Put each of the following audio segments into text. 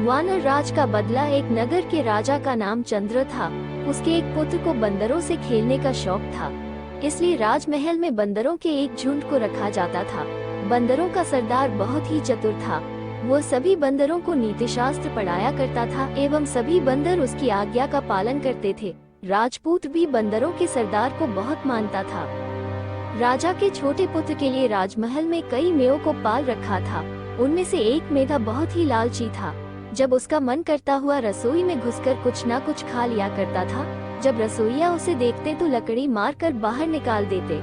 वानर राज का बदला। एक नगर के राजा का नाम चंद्र था। उसके एक पुत्र को बंदरों से खेलने का शौक था, इसलिए राजमहल में बंदरों के एक झुंड को रखा जाता था। बंदरों का सरदार बहुत ही चतुर था। वो सभी बंदरों को नीति शास्त्र पढ़ाया करता था एवं सभी बंदर उसकी आज्ञा का पालन करते थे। राजपूत भी बंदरों के सरदार को बहुत मानता था। राजा के छोटे पुत्र के लिए राजमहल में कई मेयों को पाल रखा था। उनमें से एक मेधा बहुत ही लालची था। जब उसका मन करता हुआ रसोई में घुसकर कुछ न कुछ खा लिया करता था। जब रसोइया उसे देखते तो लकड़ी मारकर बाहर निकाल देते।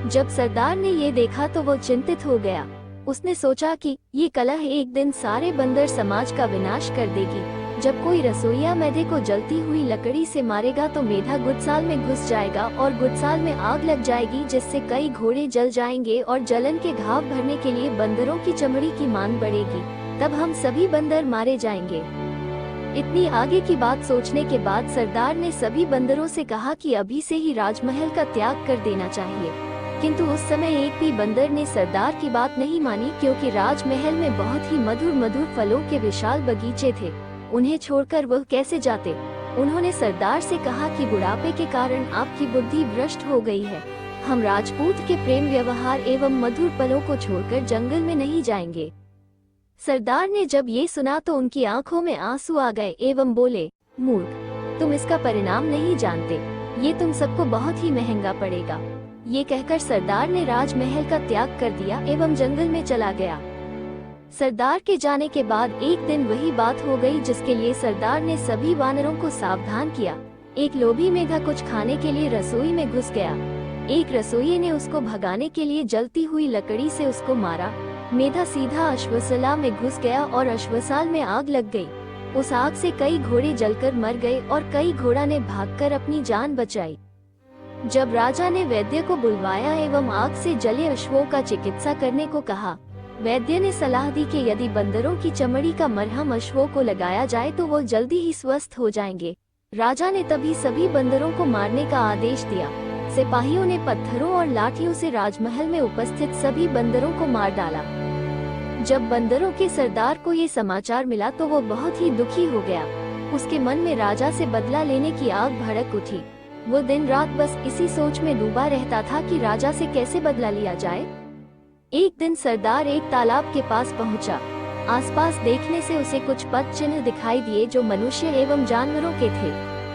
जब सरदार ने ये देखा तो वो चिंतित हो गया। उसने सोचा कि ये कलह एक दिन सारे बंदर समाज का विनाश कर देगी। जब कोई रसोइया मेढे को जलती हुई लकड़ी से मारेगा तो मेढा गुदसाल में घुस जाएगा और गुदसाल में आग लग जाएगी, जिससे कई घोड़े जल जाएंगे और जलन के घाव भरने के लिए बंदरों की चमड़ी की मांग बढ़ेगी। तब हम सभी बंदर मारे जाएंगे। इतनी आगे की बात सोचने के बाद सरदार ने सभी बंदरों से कहा कि अभी से ही राजमहल का त्याग कर देना चाहिए। किंतु उस समय एक भी बंदर ने सरदार की बात नहीं मानी, क्योंकि राजमहल में बहुत ही मधुर मधुर फलों के विशाल बगीचे थे। उन्हें छोड़कर वह कैसे जाते। उन्होंने सरदार से कहा कि बुढ़ापे के कारण आपकी बुद्धि भ्रष्ट हो गई है। हम राजपूत के प्रेम व्यवहार एवं मधुर फलों को छोड़कर जंगल में नहीं जाएंगे। सरदार ने जब ये सुना तो उनकी आंखों में आंसू आ गए एवं बोले, मूर्ख, तुम इसका परिणाम नहीं जानते। ये तुम सबको बहुत ही महंगा पड़ेगा। ये कहकर सरदार ने राजमहल का त्याग कर दिया एवं जंगल में चला गया। सरदार के जाने के बाद एक दिन वही बात हो गई जिसके लिए सरदार ने सभी वानरों को सावधान किया। एक लोभी मेढा कुछ खाने के लिए रसोई में घुस गया। एक रसोइये ने उसको भगाने के लिए जलती हुई लकड़ी से उसको मारा। मेढा सीधा अश्वशाला में घुस गया और अश्वशाल में आग लग गई। उस आग से कई घोड़े जलकर मर गए और कई घोड़ा ने भागकर अपनी जान बचाई। जब राजा ने वैद्य को बुलवाया एवं आग से जले अश्वों का चिकित्सा करने को कहा, वैद्य ने सलाह दी कि यदि बंदरों की चमड़ी का मरहम अश्वों को लगाया जाए तो वो जल्दी ही स्वस्थ हो जाएंगे। राजा ने तभी सभी बंदरों को मारने का आदेश दिया। सिपाहियों ने पत्थरों और लाठियों से राजमहल में उपस्थित सभी बंदरों को मार डाला। जब बंदरों के सरदार को ये समाचार मिला तो वो बहुत ही दुखी हो गया। उसके मन में राजा से बदला लेने की आग भड़क उठी। वो दिन रात बस इसी सोच में डूबा रहता था कि राजा से कैसे बदला लिया जाए। एक दिन सरदार एक तालाब के पास पहुंचा। आसपास देखने से उसे कुछ पद चिन्ह दिखाई दिए जो मनुष्य एवं जानवरों के थे।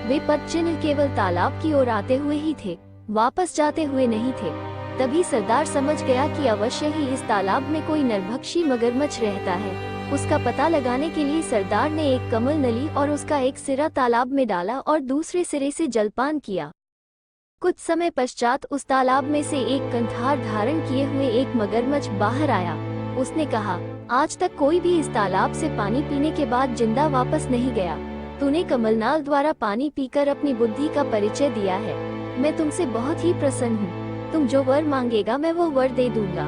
वे पद चिन्ह केवल तालाब की ओर आते हुए ही थे, वापस जाते हुए नहीं थे। तभी सरदार समझ गया कि अवश्य ही इस तालाब में कोई नरभक्षी मगरमच्छ रहता है। उसका पता लगाने के लिए सरदार ने एक कमल नली और उसका एक सिरा तालाब में डाला और दूसरे सिरे से जलपान किया। कुछ समय पश्चात उस तालाब में से एक कंठार धारण किए हुए एक मगरमच्छ बाहर आया। उसने कहा, आज तक कोई भी इस तालाब से पानी पीने के बाद जिंदा वापस नहीं गया। तूने कमलनाल द्वारा पानी पीकर अपनी बुद्धि का परिचय दिया है। मैं तुमसे बहुत ही प्रसन्न हूँ। तुम जो वर मांगेगा मैं वो वर दे दूंगा।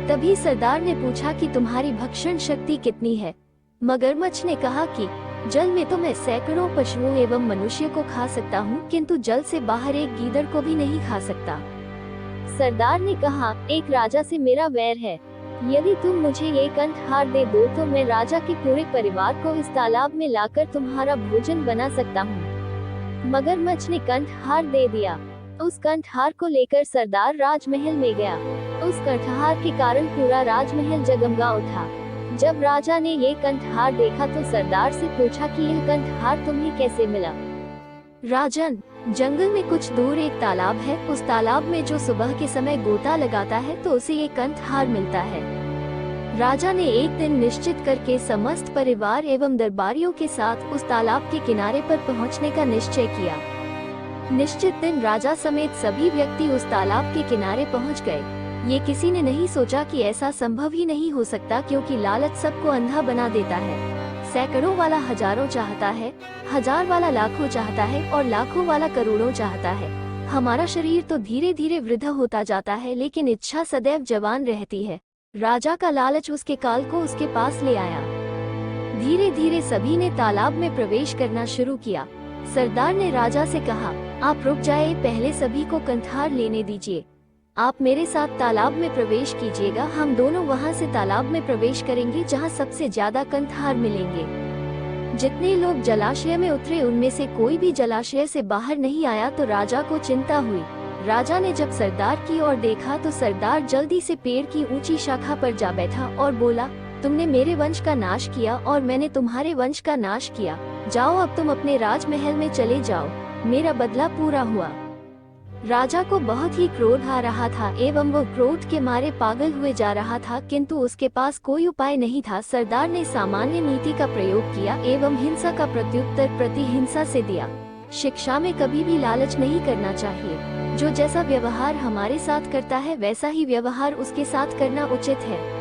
तभी सरदार ने पूछा कि तुम्हारी भक्षण शक्ति कितनी है। मगरमच्छ ने कहा कि जल में तो मैं सैकड़ों पशुओं एवं मनुष्य को खा सकता हूँ, किंतु जल से बाहर एक गीदड़ को भी नहीं खा सकता। सरदार ने कहा, एक राजा से मेरा वैर है। यदि तुम मुझे ये कंठहार दे दो तो मैं राजा के पूरे परिवार को इस तालाब में लाकर तुम्हारा भोजन बना सकता हूँ। मगरमच्छ ने कंठहार दे दिया। उस कंठहार को लेकर सरदार राजमहल में गया। उस कंठहार के कारण पूरा राजमहल जगमगा उठा। जब राजा ने ये कंठहार देखा तो सरदार से पूछा कि यह कंठहार तुम्हें कैसे मिला। राजन, जंगल में कुछ दूर एक तालाब है। उस तालाब में जो सुबह के समय गोता लगाता है तो उसे ये कंठहार मिलता है। राजा ने एक दिन निश्चित करके समस्त परिवार एवं दरबारियों के साथ उस तालाब के किनारे पर पहुंचने का निश्चय किया। निश्चित दिन राजा समेत सभी व्यक्ति उस तालाब के किनारे पहुंच गए। ये किसी ने नहीं सोचा कि ऐसा संभव ही नहीं हो सकता, क्योंकि लालच सबको अंधा बना देता है। सैकड़ों वाला हजारों चाहता है, हजार वाला लाखों चाहता है और लाखों वाला करोड़ों चाहता है। हमारा शरीर तो धीरे धीरे वृद्ध होता जाता है, लेकिन इच्छा सदैव जवान रहती है। राजा का लालच उसके काल को उसके पास ले आया। धीरे धीरे सभी ने तालाब में प्रवेश करना शुरू किया। सरदार ने राजा से कहा, आप रुक जाए, पहले सभी को कंठार लेने दीजिए। आप मेरे साथ तालाब में प्रवेश कीजिएगा, हम दोनों वहाँ से तालाब में प्रवेश करेंगे जहाँ सबसे ज्यादा कंकहार मिलेंगे। जितने लोग जलाशय में उतरे उनमें से कोई भी जलाशय से बाहर नहीं आया तो राजा को चिंता हुई। राजा ने जब सरदार की ओर देखा तो सरदार जल्दी से पेड़ की ऊंची शाखा पर जा बैठा और बोला, तुमने मेरे वंश का नाश किया और मैंने तुम्हारे वंश का नाश किया। जाओ, अब तुम अपने राजमहल में चले जाओ, मेरा बदला पूरा हुआ। राजा को बहुत ही क्रोध आ रहा था एवं वो क्रोध के मारे पागल हुए जा रहा था, किंतु उसके पास कोई उपाय नहीं था। सरदार ने सामान्य नीति का प्रयोग किया एवं हिंसा का प्रत्युत्तर प्रति हिंसा से दिया। शिक्षा में कभी भी लालच नहीं करना चाहिए। जो जैसा व्यवहार हमारे साथ करता है वैसा ही व्यवहार उसके साथ करना उचित है।